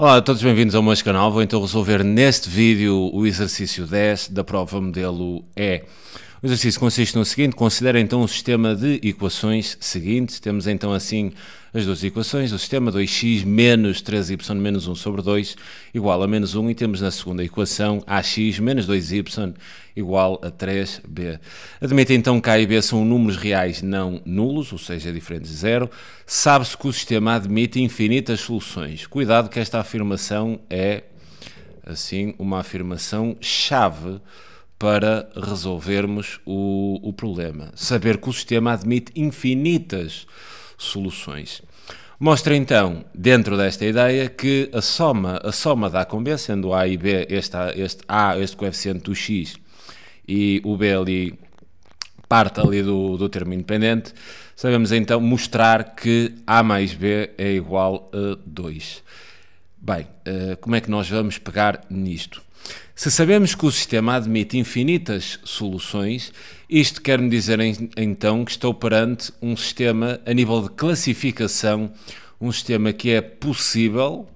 Olá a todos, bem-vindos ao meu canal. Vou então resolver neste vídeo o exercício 10 da prova modelo E. O exercício consiste no seguinte: considera então o sistema de equações seguinte. Temos então assim as duas equações, o sistema 2x menos 3y menos 1 sobre 2 igual a menos 1, e temos na segunda equação ax menos 2y igual a 3b. Admite então que a e b são números reais não nulos, ou seja, diferentes de zero. Sabe-se que o sistema admite infinitas soluções. Cuidado que esta afirmação é, assim, uma afirmação-chave para resolvermos o problema. Saber que o sistema admite infinitas soluções. Mostra então, dentro desta ideia, que a soma da A com B, sendo A e B, este coeficiente do x e o B ali, parte ali do termo independente, sabemos então mostrar que A mais B é igual a 2. Bem, como é que nós vamos pegar nisto? Se sabemos que o sistema admite infinitas soluções, isto quer-me dizer então que estou perante um sistema a nível de classificação, um sistema que é possível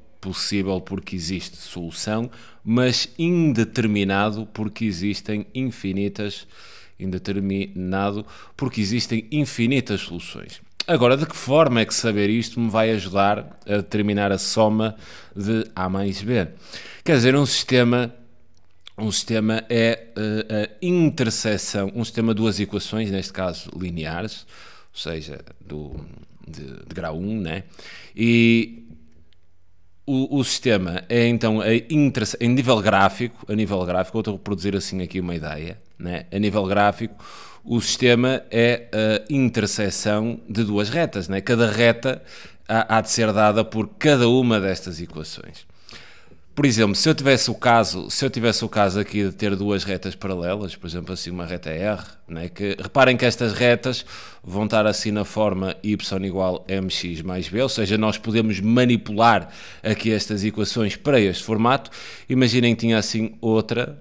porque existe solução, mas indeterminado porque existem infinitas soluções. Agora, de que forma é que saber isto me vai ajudar a determinar a soma de A mais B? Quer dizer, um sistema é a interseção, um sistema de duas equações, neste caso lineares, ou seja, de grau 1, né? E o sistema é então em nível gráfico, vou reproduzir assim aqui uma ideia, né? A nível gráfico, o sistema é a interseção de duas retas, né? Cada reta há de ser dada por cada uma destas equações. Por exemplo, se eu tivesse o caso aqui de ter duas retas paralelas, por exemplo, assim uma reta R, né, que reparem que estas retas vão estar assim na forma y igual a mx mais b, ou seja, nós podemos manipular aqui estas equações para este formato. Imaginem que tinha assim outra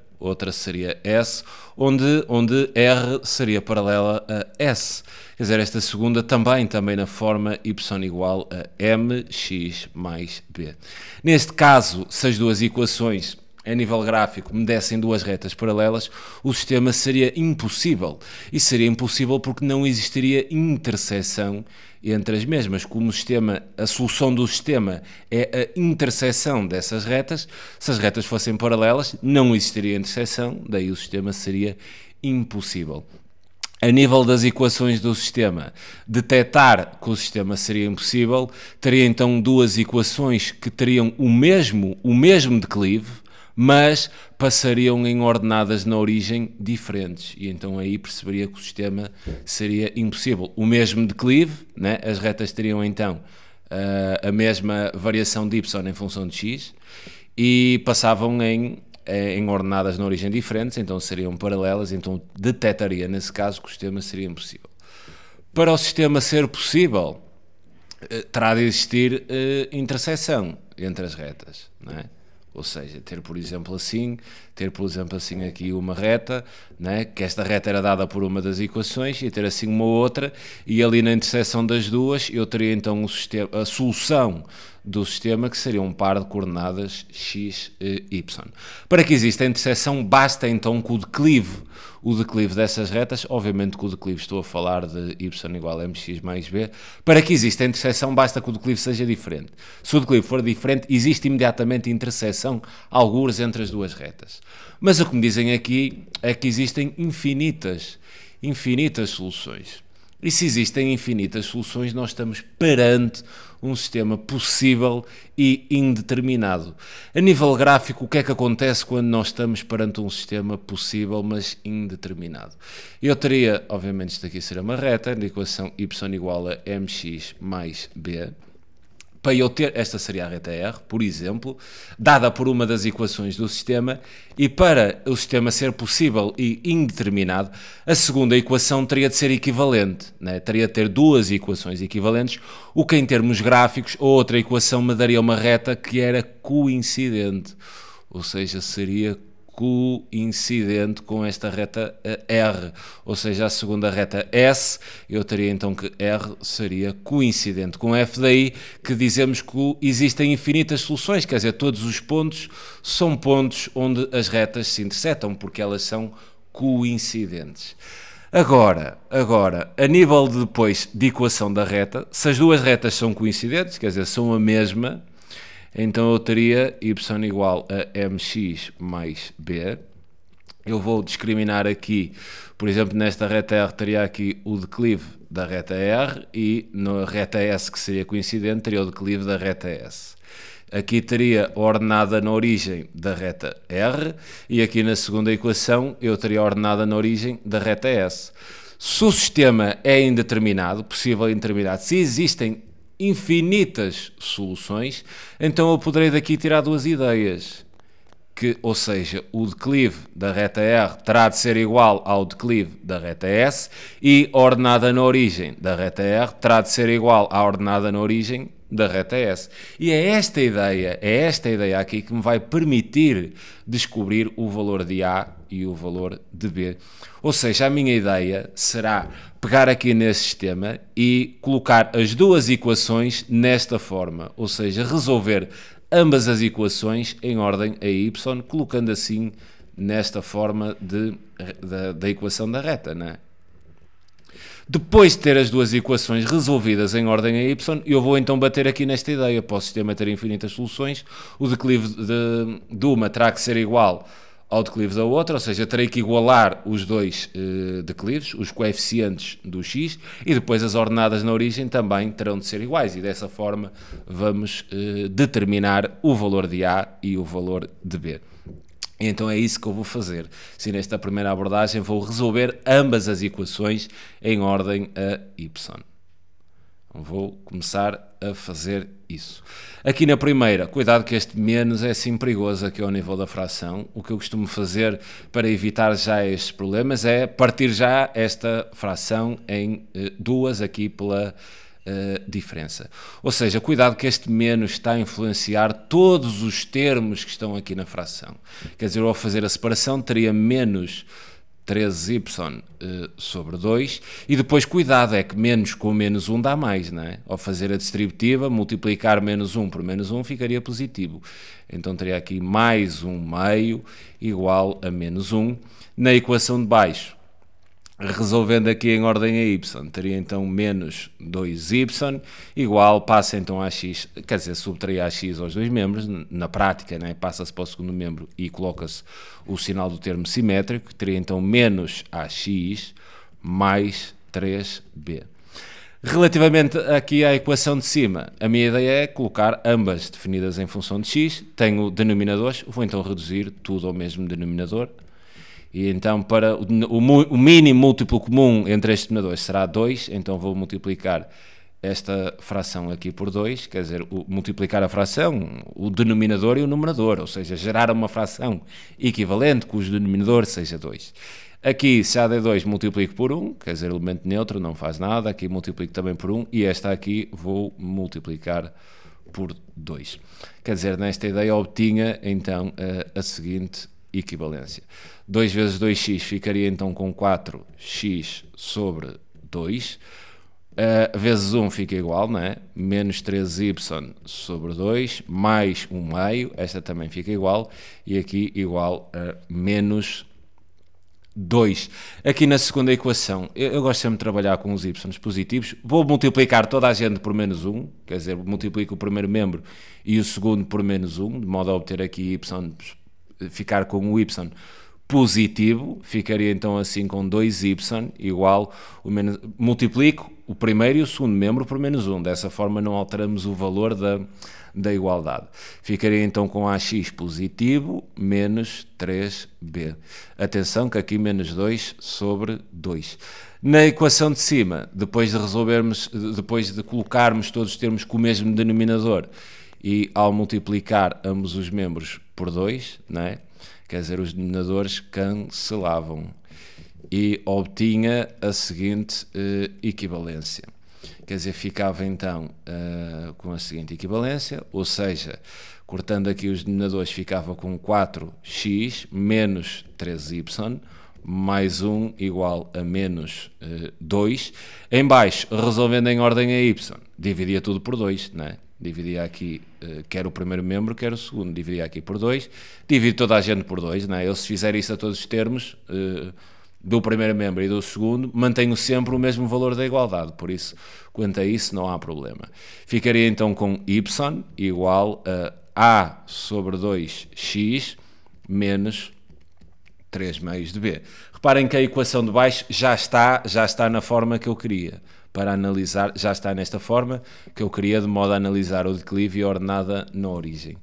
seria S, onde R seria paralela a S. Quer dizer, esta segunda também na forma y igual a mx mais b. Neste caso, se as duas equações a nível gráfico me dessem duas retas paralelas, o sistema seria impossível. E seria impossível porque não existiria interseção entre as mesmas. Como a solução do sistema é a interseção dessas retas, se as retas fossem paralelas, não existiria interseção, daí o sistema seria impossível. A nível das equações do sistema, detectar que o sistema seria impossível, teria então duas equações que teriam o mesmo declive, mas passariam em ordenadas na origem diferentes, e então aí perceberia que o sistema seria impossível. O mesmo declive, né? As retas teriam então a mesma variação de y em função de x, e passavam em ordenadas na origem diferentes, então seriam paralelas, então detectaria nesse caso que o sistema seria impossível. Para o sistema ser possível, terá de existir interseção entre as retas, não é? Ou seja, ter por exemplo assim aqui uma reta, né, que esta reta era dada por uma das equações, e ter assim uma outra, e ali na interseção das duas eu teria então a solução do sistema, que seria um par de coordenadas x e y. Para que exista a interseção, basta então que o declive dessas retas, obviamente que o declive estou a falar de y igual a mx mais b, para que exista a interseção basta que o declive seja diferente. Se o declive for diferente, existe imediatamente interseção, algures entre as duas retas. Mas o que me dizem aqui é que existem infinitas soluções. E se existem infinitas soluções, nós estamos perante um sistema possível e indeterminado. A nível gráfico, o que é que acontece quando nós estamos perante um sistema possível, mas indeterminado? Eu teria, obviamente, isto aqui será uma reta, na equação y igual a mx mais b. Para eu ter, esta seria a reta R, por exemplo, dada por uma das equações do sistema, e para o sistema ser possível e indeterminado, a segunda equação teria de ser equivalente, né? Teria de ter duas equações equivalentes, o que em termos gráficos, a outra equação me daria uma reta que era coincidente, ou seja, seria coincidente com esta reta R, ou seja, a segunda reta S, eu teria então que R seria coincidente com F, daí que dizemos que existem infinitas soluções, quer dizer, todos os pontos são pontos onde as retas se intersetam, porque elas são coincidentes. Agora, a nível de, depois de equação da reta, se as duas retas são coincidentes, quer dizer, são a mesma, então eu teria y igual a mx mais b. Eu vou discriminar aqui, por exemplo, nesta reta R teria aqui o declive da reta R e na reta S, que seria coincidente, teria o declive da reta S. Aqui teria a ordenada na origem da reta R e aqui na segunda equação eu teria a ordenada na origem da reta S. Se o sistema é indeterminado, possível indeterminado, se existem infinitas soluções, então eu poderei daqui tirar duas ideias, ou seja, o declive da reta R terá de ser igual ao declive da reta S e a ordenada na origem da reta R terá de ser igual à ordenada na origem da reta S. E é esta ideia aqui que me vai permitir descobrir o valor de A e o valor de B. Ou seja, a minha ideia será pegar aqui nesse sistema e colocar as duas equações nesta forma, ou seja, resolver ambas as equações em ordem a y, colocando assim nesta forma da equação da reta, não é? Depois de ter as duas equações resolvidas em ordem a y, eu vou então bater aqui nesta ideia. Para o sistema ter infinitas soluções, o declive de uma terá que ser igual ao declive da outra, ou seja, terei que igualar os dois declives, os coeficientes do x, e depois as ordenadas na origem também terão de ser iguais, e dessa forma vamos determinar o valor de A e o valor de B. Então é isso que eu vou fazer. Se nesta primeira abordagem vou resolver ambas as equações em ordem a y. Vou começar a fazer isso. Aqui na primeira, cuidado que este menos é assim perigoso aqui ao nível da fração. O que eu costumo fazer para evitar já estes problemas é partir já esta fração em duas aqui pela diferença. Ou seja, cuidado que este menos está a influenciar todos os termos que estão aqui na fração. Quer dizer, ao fazer a separação teria menos 13y sobre 2 e depois cuidado, é que menos com menos 1 dá mais, não é? Ao fazer a distributiva, multiplicar menos 1 por menos 1 ficaria positivo. Então teria aqui mais 1 meio igual a menos 1. Na equação de baixo, resolvendo aqui em ordem a y, teria então menos 2y igual, passa então a x, quer dizer, subtrair a x aos dois membros, na prática, né, passa-se para o segundo membro e coloca-se o sinal do termo simétrico, teria então menos ax mais 3b. Relativamente aqui à equação de cima, a minha ideia é colocar ambas definidas em função de x, tenho denominadores, vou então reduzir tudo ao mesmo denominador. E então, para o mínimo múltiplo comum entre estes denominadores será 2, então vou multiplicar esta fração aqui por 2, quer dizer, multiplicar a fração, o denominador e o numerador, ou seja, gerar uma fração equivalente cujo denominador seja 2. Aqui, se A der 2, multiplico por 1, quer dizer, elemento neutro, não faz nada, aqui multiplico também por 1, e esta aqui vou multiplicar por 2. Quer dizer, nesta ideia obtinha, então, a seguinte equivalência. 2 vezes 2x ficaria então com 4x sobre 2, vezes 1 fica igual, não é? Menos 3y sobre 2, mais 1 meio, esta também fica igual, e aqui igual a menos 2. Aqui na segunda equação, eu gosto sempre de trabalhar com os y positivos, vou multiplicar toda a gente por menos 1, quer dizer, multiplico o primeiro membro e o segundo por menos 1, de modo a obter aqui y, ficar com o y positivo, ficaria então assim com 2y igual, multiplico o primeiro e o segundo membro por menos 1, dessa forma não alteramos o valor da igualdade. Ficaria então com ax positivo menos 3b. Atenção que aqui menos 2 sobre 2. Na equação de cima, depois de colocarmos todos os termos com o mesmo denominador e ao multiplicar ambos os membros por 2, não é? Quer dizer, os denominadores cancelavam e obtinha a seguinte equivalência. quer dizer, ficava então com a seguinte equivalência, ou seja, cortando aqui os denominadores, ficava com 4x menos 3y mais 1 igual a menos 2. Em baixo, resolvendo em ordem a y, dividia tudo por 2, não é? Dividia aqui, quer o primeiro membro, quer o segundo, dividia aqui por 2, divide toda a gente por 2, não é? Eu, se fizer isso a todos os termos, do primeiro membro e do segundo, mantenho sempre o mesmo valor da igualdade, por isso, quanto a isso, não há problema. Ficaria então com y igual a sobre 2x menos 3 meios de b. Reparem que a equação de baixo já está na forma que eu queria. Para analisar, já está nesta forma que eu queria, de modo a analisar o declive e a ordenada na origem.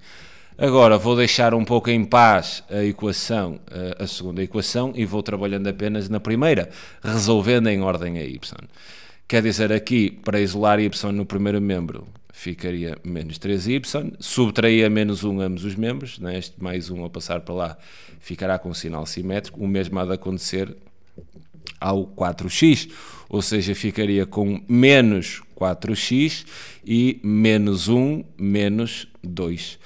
Agora vou deixar um pouco em paz a equação, a segunda equação, e vou trabalhando apenas na primeira, resolvendo em ordem a y. Quer dizer, aqui, para isolar y no primeiro membro, ficaria menos 3y, subtraía menos 1 ambos os membros, né? Este mais 1 ao passar para lá ficará com um sinal simétrico, o mesmo há de acontecer ao 4x, ou seja, ficaria com menos 4x e menos 1 menos 2.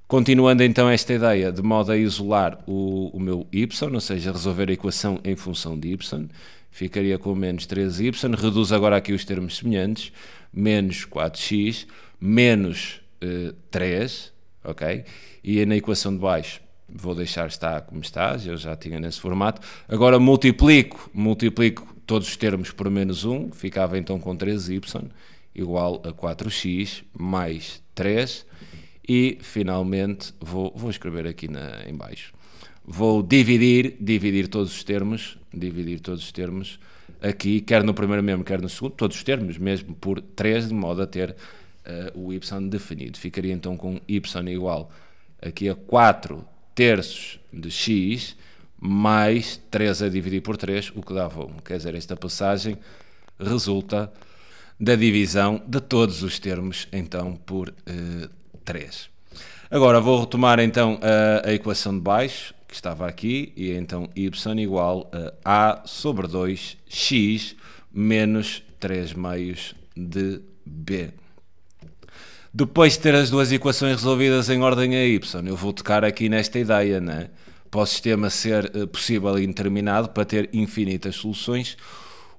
Continuando então esta ideia, de modo a isolar o meu y, ou seja, resolver a equação em função de y, ficaria com menos 3y, reduz agora aqui os termos semelhantes, menos 4x, menos 3, ok? E na equação de baixo vou deixar estar como está, eu já tinha nesse formato. Agora multiplico todos os termos por menos 1, ficava então com 3y igual a 4x mais 3, e finalmente vou escrever aqui em baixo. Vou dividir todos os termos, aqui, quer no primeiro membro, quer no segundo, todos os termos, mesmo por 3, de modo a ter o y definido. Ficaria então com y igual aqui a 4 terços de x mais 3 a dividir por 3, o que dava 1. Quer dizer, esta passagem resulta da divisão de todos os termos, então, por 3. Agora vou retomar então a equação de baixo, que estava aqui, e então y igual a sobre 2x menos 3 meios de b. Depois de ter as duas equações resolvidas em ordem a y, eu vou tocar aqui nesta ideia, né? Para o sistema ser possível e indeterminado, para ter infinitas soluções,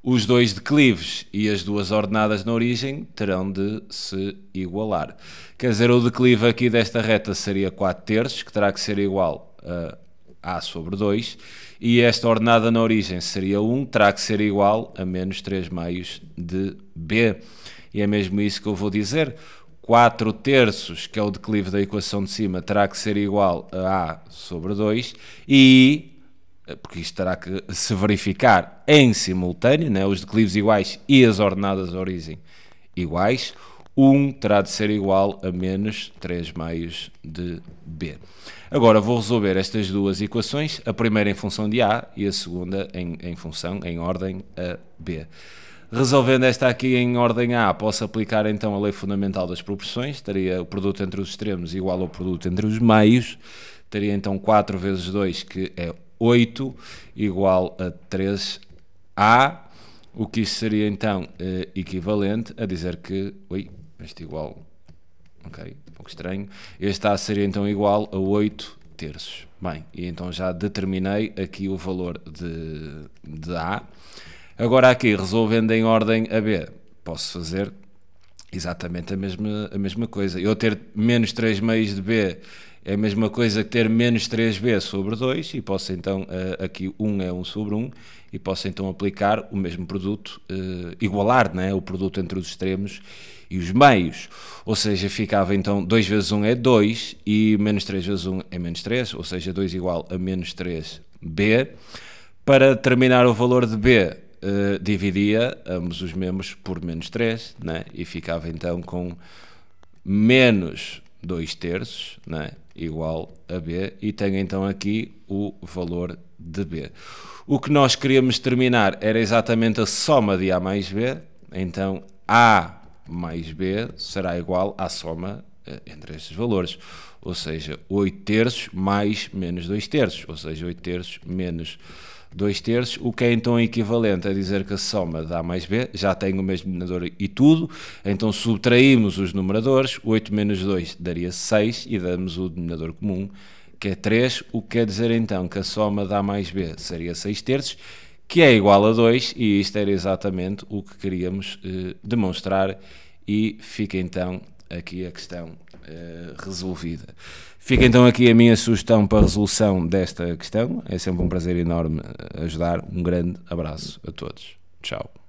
os dois declives e as duas ordenadas na origem terão de se igualar. Quer dizer, o declive aqui desta reta seria 4 terços, que terá que ser igual a a sobre 2, e esta ordenada na origem seria 1, terá que ser igual a menos 3 meios de b. E é mesmo isso que eu vou dizer. 4 terços, que é o declive da equação de cima, terá que ser igual a A sobre 2 e, porque isto terá que se verificar em simultâneo, né, os declives iguais e as ordenadas de origem iguais, 1 terá de ser igual a menos 3 meios de B. Agora vou resolver estas duas equações, a primeira em função de A e a segunda em ordem a B. Resolvendo esta aqui em ordem A, posso aplicar então a lei fundamental das proporções, teria o produto entre os extremos igual ao produto entre os meios, teria então 4 vezes 2, que é 8, igual a 3A, o que isto seria então equivalente a dizer que, este igual, ok, um pouco estranho, este A seria então igual a 8 terços. Bem, e então já determinei aqui o valor de A. Agora aqui, resolvendo em ordem a B, posso fazer exatamente a mesma coisa. Eu ter menos 3 meios de B é a mesma coisa que ter menos 3B sobre 2, e posso então, aqui 1 é 1 sobre 1, e posso então aplicar o mesmo produto, igualar, né, o produto entre os extremos e os meios. Ou seja, ficava então 2 vezes 1 é 2, e menos 3 vezes 1 é menos 3, ou seja, 2 igual a menos 3B. Para determinar o valor de B, dividia ambos os membros por menos 3, né? E ficava então com menos 2 terços, né? Igual a B, e tenho então aqui o valor de B. O que nós queríamos determinar era exatamente a soma de A mais B, então A mais B será igual à soma entre estes valores, ou seja, 8 terços mais menos 2 terços, ou seja, 8 terços menos 2 terços, o que é então equivalente a dizer que a soma de A mais B já tem o mesmo denominador e tudo, então subtraímos os numeradores, 8 menos 2 daria 6 e damos o denominador comum, que é 3, o que quer dizer então que a soma de A mais B seria 6 terços, que é igual a 2, e isto era exatamente o que queríamos demonstrar, e fica então aqui a questão resolvida. Fica então aqui a minha sugestão para a resolução desta questão. É sempre um prazer enorme ajudar. Um grande abraço a todos. Tchau.